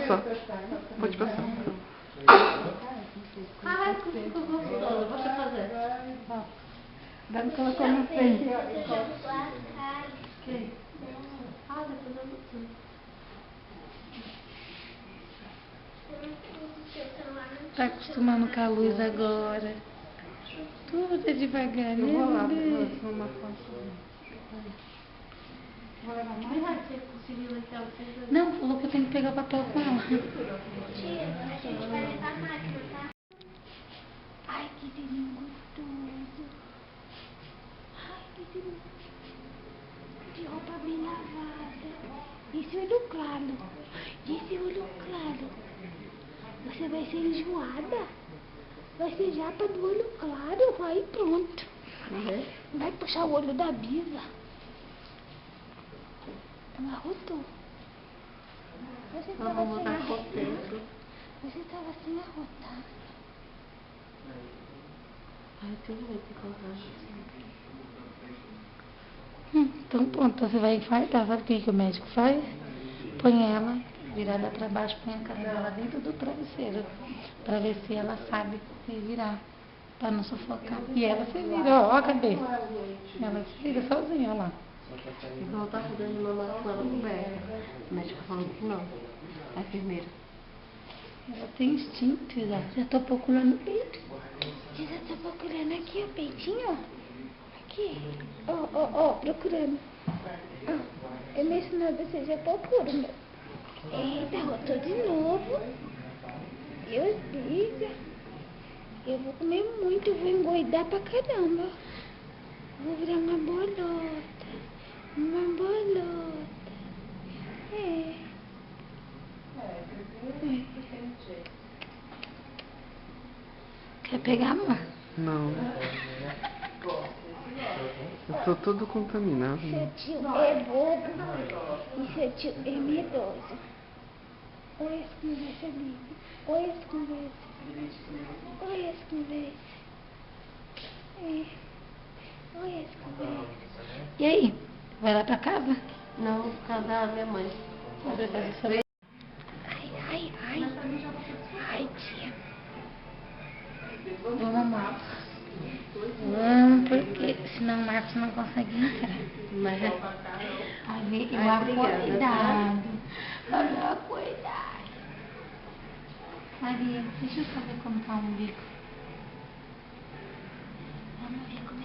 passar. Pode passar. Ai, que gostoso. Deixa eu fazer. Dani colocou no frente. Quem? Ah, depois eu vou. Tá acostumando com a luz agora. Tudo é devagar, Eu né? vou lá, bebê? vou uma foto. Vou levar mais? Ai, você conseguiu então? Não, falou que eu tenho que pegar o papel com ela. Tia, a gente vai levar a máquina, tá? Ai, que desenho gostoso. Ai, que desenho. De roupa bem lavada. Esse olho claro. Esse olho claro. Você vai ser enjoada. Vai ser japa do olho claro. Vai pronto. Vai puxar o olho da Bisa. Ela arrotou. Você estava Vamos sem botar arrotar. contento. Você estava sem arrotar. Ai, tudo bem que contar. Então pronto, você vai infartar. Sabe o que o médico faz? Põe ela virada para baixo, põe a cara dela dentro do travesseiro. Para ver se ela sabe se virar. Para não sufocar. E ela se vira, ó a cabeça. Ela se vira sozinha, ó lá. Igual tá cuidando de mamar com ela coberta. O médico falou que não. A enfermeira. Ela tem instinto, já tô procurando o peito. Você já está procurando aqui o peitinho, ó. Aqui. Ó, procurando. Ó, eu me ensinando, você já procura, meu. Eita, rotou de novo. Deus diga. Eu vou comer muito, eu vou engoidar pra caramba. Vou virar uma bolota. Uma bolota. É. Quer pegar, amor? Não. Eu tô todo contaminado. Seu tio é bobo e seu tio é medroso. Olha essa conversa ali. Olha essa conversa. Olha essa conversa. É. Olha essa conversa. E aí? Vai lá pra casa? Não, por causa da minha mãe. Vai fazer saber? Ai. Ai, tia. Vamos, amor. Vamos, porque senão o Marcos não consegue entrar. Mas Ali, Ai, obrigada, cuidado. Olha, cuidado. Maria, deixa eu saber como tá o umbigo. Vamos ver como